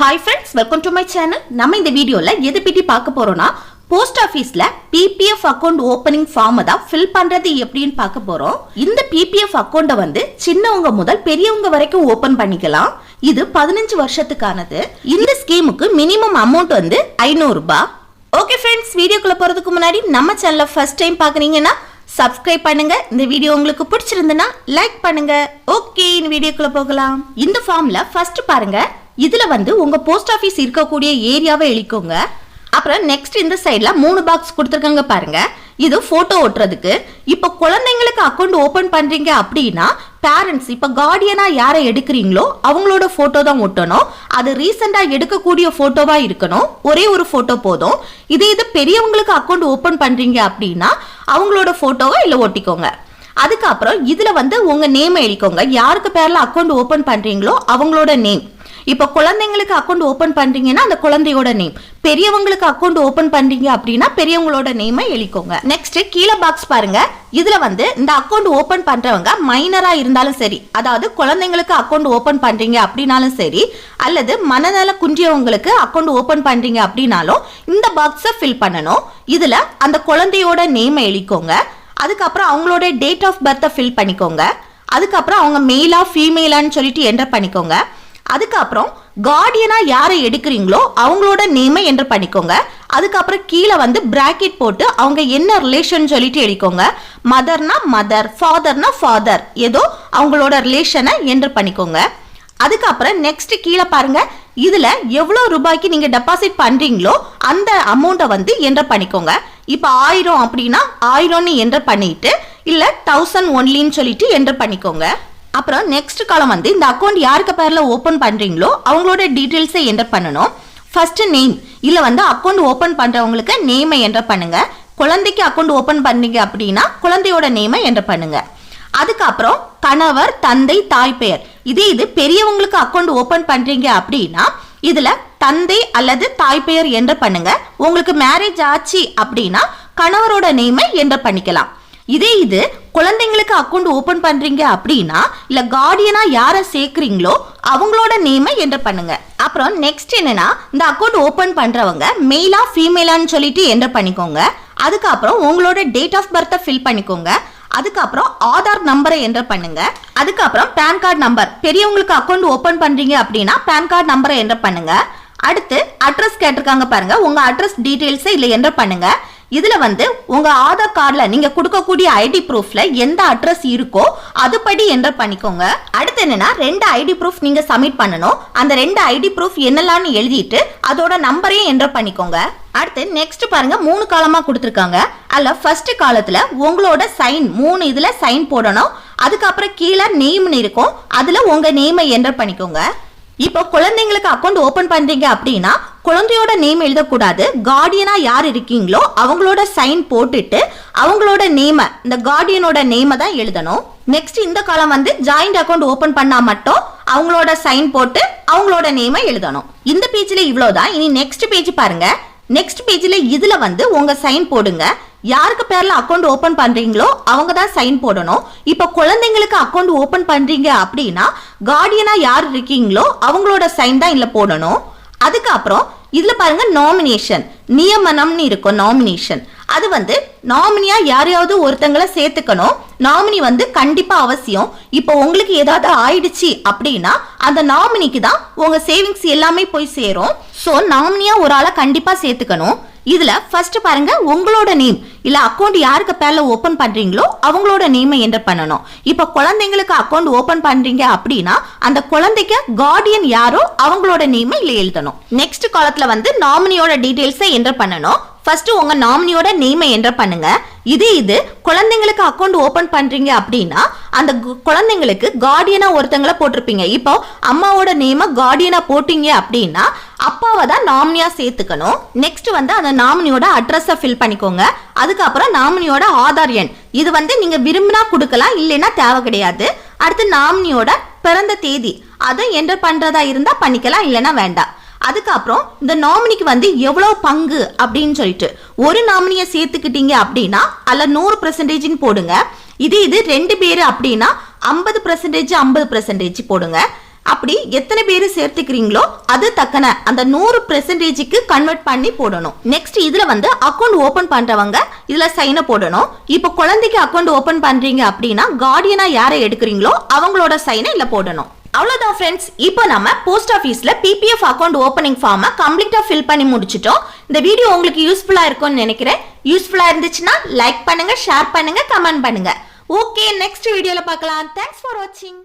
Hi friends, welcome to my channel. நம்ம இந்த வீடியோல எதை பத்தி பார்க்க போறோம்னா போஸ்ட் ஆபீஸ்ல PPF அக்கவுண்ட் ஓபனிங் ஃபார்ம் தான் ஃபில் பண்றது எப்படின்னு பார்க்க போறோம். இந்த PPF அக்கவுண்ட வந்து சின்னவங்க முதல் பெரியவங்க வரைக்கும் ஓபன் பண்ணிக்கலாம். இது 15 வருஷத்துக்கானது. இந்த ஸ்கீமுக்கு மினிமம் அமௌண்ட் வந்து 500 ரூபாய். ஓகே ஃப்ரெண்ட்ஸ், வீடியோக்குள்ள போறதுக்கு முன்னாடி நம்ம சேனலை ஃபர்ஸ்ட் டைம் பார்க்கறீங்கன்னா சப்ஸ்கிரைப் பண்ணுங்க. இந்த வீடியோ உங்களுக்கு பிடிச்சிருந்தனா லைக் பண்ணுங்க. ஓகே, இந்த வீடியோக்குள்ள போகலாம். இந்த ஃபார்ம்ல ஃபர்ஸ்ட் பாருங்க, இதுல வந்து உங்க போஸ்ட் ஆபீஸ் இருக்கக்கூடிய ஏரியாவை எழுதிக்கோங்க. அப்புறம் நெக்ஸ்ட் இந்த சைடுல 3 பாக்ஸ் கொடுத்துருக்காங்க பாருங்க, இது போட்டோ ஒட்டுறதுக்கு. இப்போ குழந்தைங்களுக்கு அக்கௌண்ட் ஓபன் பண்றீங்க அப்படின்னா பேரண்ட்ஸ் இப்ப கார்டியனா யாரை எடுக்கிறீங்களோ அவங்களோட போட்டோ தான் ஒட்டணும். அது ரீசெண்டா எடுக்கக்கூடிய போட்டோவா இருக்கணும். ஒரே ஒரு போட்டோ போதும். இது பெரியவங்களுக்கு அக்கௌண்ட் ஓபன் பண்றீங்க அப்படின்னா அவங்களோட போட்டோவை இல்ல ஒட்டிக்கோங்க. அதுக்கப்புறம் இதுல வந்து உங்க நேம் எழுதிக்கோங்க. யாருக்கு பேர்ல அக்கௌண்ட் ஓபன் பண்றீங்களோ அவங்களோட நேம். இப்ப குழந்தைங்களுக்கு அக்கௌண்ட் ஓபன் பண்றீங்கன்னா அந்த குழந்தையோட நேம், பெரியவங்களுக்கு அக்கௌண்ட் ஓபன் பண்றீங்க அப்படின்னா பெரியவங்களோட நேமை எழுதிக்கோங்க. நெக்ஸ்ட் கீழே பாக்ஸ் பாருங்க, இதுல வந்து இந்த அக்கௌண்ட் ஓபன் பண்றவங்க மைனரா இருந்தாலும் சரி, அதாவது குழந்தைங்களுக்கு அக்கௌண்ட் ஓபன் பண்றீங்க அப்படின்னாலும் சரி, அல்லது மனநல குன்றியவங்களுக்கு அக்கௌண்ட் ஓபன் பண்றீங்க அப்படின்னாலும் இந்த பாக்ஸை ஃபில் பண்ணணும். இதுல அந்த குழந்தையோட நேமை எழுதிக்கோங்க. அதுக்கப்புறம் அவங்களோட டேட் ஆஃப் பர்த்தை ஃபில் பண்ணிக்கோங்க. அதுக்கப்புறம் அவங்க மெயிலா ஃபீமேலான்னு சொல்லிட்டு என்டர் பண்ணிக்கோங்க. அதுக்கப்புறம் கார்டியனா யாரை எடுக்கிறீங்களோ அவங்களோட நேமை என்டர் பண்ணிக்கோங்க. அதுக்கப்புறம் கீழே வந்து பிராக்கெட் போட்டு அவங்க என்ன ரிலேஷன் சொல்லிட்டு எழுதிக்கோங்க. மதர்னா மதர், ஃபாதர்னா ஃபாதர், ஏதோ அவங்களோட ரிலேஷனை என்டர் பண்ணிக்கோங்க. அதுக்கப்புறம் நெக்ஸ்ட் கீழே பாருங்க, இதுல எவ்வளவு ரூபாய்க்கு நீங்க டெபாசிட் பண்றீங்களோ அந்த அமௌண்ட்டை வந்து என்டர் பண்ணிக்கோங்க. இப்ப 1000 அப்படின்னா 1000 என்டர் பண்ணிட்டு, இல்ல 1000 ஒன்லின்னு சொல்லிட்டு என்டர் பண்ணிக்கோங்க. அப்புறம் நெக்ஸ்ட் காலம் வந்து இந்த அக்கௌண்ட் யாருக்கு பேர்ல ஓபன் பண்றீங்களோ அவங்களோட டீடைல்ஸை என்டர் பண்ணணும். ஃபர்ஸ்ட் நேம், இல்ல வந்து அக்கௌண்ட் ஓபன் பண்றவங்களுக்கு நேமை என்டர் பண்ணுங்க. குழந்தைக்கு அக்கௌண்ட் ஓபன் பண்ணீங்க அப்படின்னா குழந்தையோட நேமை என்டர் பண்ணுங்க. அதுக்கப்புறம் கணவர், தந்தை, தாய் பெயர். இது பெரியவங்களுக்கு அக்கௌண்ட் ஓபன் பண்றீங்க அப்படின்னா இதுல தந்தை அல்லது தாய் பெயர் என்டர் பண்ணுங்க. உங்களுக்கு மேரேஜ் ஆச்சு அப்படின்னா கணவரோட நேமை என்டர் பண்ணிக்கலாம். இது குழந்தைங்களுக்கு அக்கௌண்ட் ஓபன் பண்றீங்க அப்படின்னா இல்ல கார்டியனா யாரை சேர்க்கிறீங்களோ அவங்களோட நேமை என்டர் பண்ணுங்க. அப்புறம் நெக்ஸ்ட் என்னன்னா, இந்த அக்கௌண்ட் ஓபன் பண்றவங்க மெயிலா ஃபீமேலான்னு சொல்லிட்டு என்டர் பண்ணிக்கோங்க. அதுக்கப்புறம் உங்களோட டேட் ஆஃப் பர்த்தை ஃபில் பண்ணிக்கோங்க. அதுக்கப்புறம் ஆதார் நம்பரை என்டர் பண்ணுங்க. அதுக்கப்புறம் பேன் கார்டு நம்பர், பெரியவங்களுக்கு அக்கௌண்ட் ஓபன் பண்றீங்க அப்படின்னா பேன் கார்டு நம்பரை என்டர் பண்ணுங்க. அடுத்து அட்ரஸ் கேட்டிருக்காங்க பாருங்க, உங்க அட்ரஸ் டீடைல்ஸை இல்ல என்டர் பண்ணுங்க. இதுல வந்து உங்க ஆதார் கார்டுல நீங்க கொடுக்கக்கூடிய ஐடி ப்ரூஃப்ல எந்த அட்ரஸ் இருக்கோ அதுபடி என்டர் பண்ணிக்கோங்க. அடுத்து என்னன்னா, 2 ஐடி ப்ரூஃப் நீங்க சப்மிட் பண்ணணும். அந்த 2 ஐடி ப்ரூஃப் என்னெல்லாம் எழுதிட்டு அதோட நம்பரையும் என்டர் பண்ணிக்கோங்க. அடுத்து நெக்ஸ்ட் பாருங்க, 3 காலமா கொடுத்துருக்காங்க. அல்ல ஃபர்ஸ்ட் காலத்துல உங்களோட சைன் 3 இதுல சைன் போடணும். அதுக்கப்புறம் கீழே நேம்னு இருக்கும், அதுல உங்க நேமை என்டர் பண்ணிக்கோங்க. இப்போ குழந்தைங்களுக்கு அக்கௌண்ட் ஓபன் பண்றீங்க அப்படின்னா குழந்தையோட நேம் எழுதக்கூடாது. கார்டியனா யார் இருக்கீங்களோ அவங்களோட சைன் போட்டுட்டு அவங்களோட நேம, இந்த கார்டியனோட நேம தான் எழுதணும். நெக்ஸ்ட் இந்த காலம் வந்து ஜாயிண்ட் அக்கௌண்ட் ஓபன் பண்ணா மட்டும் அவங்களோட சைன் போட்டு அவங்களோட நேம எழுதணும். இந்த பேஜ்ல இவ்வளவுதான். இனி நெக்ஸ்ட் பேஜ் பாருங்க. நெக்ஸ்ட் பேஜ்ல இதுல வந்து உங்க சைன் போடுங்க. யாருக்கு பேர்ல அக்கௌண்ட் ஓபன் பண்றீங்களோ அவங்க தான் சைன் போடணும். இப்ப குழந்தைங்களுக்கு அக்கௌண்ட் ஓபன் பண்றீங்க அப்படின்னா கார்டியனா யார் இருக்கீங்களோ அவங்களோட சைன் தான் இல்ல போடணும். அதுக்கப்புறம் இதுல பாருங்க நாமினேஷன், நியமனம்னு இருக்கும் நாமினேஷன். அது வந்து நாமினியா யாரையாவது ஒருத்தங்களை சேர்த்துக்கணும். நாமினி வந்து கண்டிப்பா அவசியம். இப்போ உங்களுக்கு ஏதாவது ஆயிடுச்சு அப்படின்னா அந்த நாமினிக்கு தான் உங்க சேவிங்ஸ் எல்லாமே போய் சேரும். சோ நாமினியா ஒரு ஆளை கண்டிப்பா சேர்த்துக்கணும். இதுல ஃபர்ஸ்ட் பாருங்க, உங்களோட நேம் இல்ல அக்கௌண்ட் யாருக்கு பேர்ல ஓபன் பண்றீங்களோ அவங்களோட நேமை என்டர் பண்ணணும். இப்ப குழந்தைங்களுக்கு அக்கௌண்ட் ஓபன் பண்றீங்க அப்படின்னா அந்த குழந்தைக்கு கார்டியன் யாரோ அவங்களோட நேமை இல்ல எழுதணும். நெக்ஸ்ட் காலத்துல வந்து நாமினியோட டீடைல்ஸை என்டர் பண்ணணும். ஃபர்ஸ்ட் உங்க நாமினியோட நேமை என்டர் பண்ணுங்க. இது குழந்தைங்களுக்கு அக்கௌண்ட் ஓபன் பண்றீங்க அப்படின்னா அந்த குழந்தைங்களுக்கு கார்டியனா ஒருத்தங்களை போட்டிருப்பீங்க. இப்போ அம்மாவோட நேம கார்டியனா போட்டீங்க அப்படின்னா அப்பாவை தான் நாமினியா சேர்த்துக்கணும். நெக்ஸ்ட் வந்து அந்த நாமினியோட அட்ரஸை ஃபில் பண்ணிக்கோங்க. அதுக்கப்புறம் நாமினியோட ஆதார் எண், இது வந்து நீங்க விரும்பினா கொடுக்கலாம், இல்லைன்னா தேவை கிடையாது. அடுத்து நாமினியோட பிறந்த தேதி, அதை என்டர் பண்றதா இருந்தா பண்ணிக்கலாம், இல்லைன்னா வேண்டாம். அதுக்கப்புறம் இந்த நாமினிக்கு வந்து எவ்வளவு பங்கு அப்படின்னு சொல்லிட்டு ஒரு நாமினியை சேர்த்துக்கிட்டீங்க அப்படின்னா அல்ல 100% போடுங்க. இது 2 பேரு அப்படின்னா 50% 50% போடுங்க. அப்படி எத்தனை பேர் சேர்த்துக்கிறீங்களோ அது தக்கன அந்த 100%க்கு கன்வெர்ட் பண்ணி போடணும். நெக்ஸ்ட் இதுல வந்து அக்கவுண்ட் ஓபன் பண்றவங்க இதுல சைனை போடணும். இப்போ குழந்தைக்கு அக்கவுண்ட் ஓபன் பண்றீங்க அப்படின்னா கார்டியனா யாரை எடுக்கிறீங்களோ அவங்களோட சைனை இல்ல போடணும். அவ்வளவுதான் ஃப்ரெண்ட்ஸ். இப்போ நம்ம போஸ்ட் ஆஃபீஸ்ல பிபிஎஃப் அக்கவுண்ட் ஓபனிங் ஃபார்மை கம்ப்ளீட்டா ஃபில் பண்ணி முடிச்சிட்டோம். இந்த வீடியோ உங்களுக்கு யூஸ்ஃபுல்லா இருக்கும்னு நினைக்கிறேன். யூஸ்ஃபுல்லா இருந்துச்சுன்னா லைக் பண்ணுங்க, ஷேர் பண்ணுங்க, கமெண்ட் பண்ணுங்க. ஓகே, நெக்ஸ்ட் வீடியோல பார்க்கலாம். தேங்க்ஸ் ஃபார் வாட்சிங்.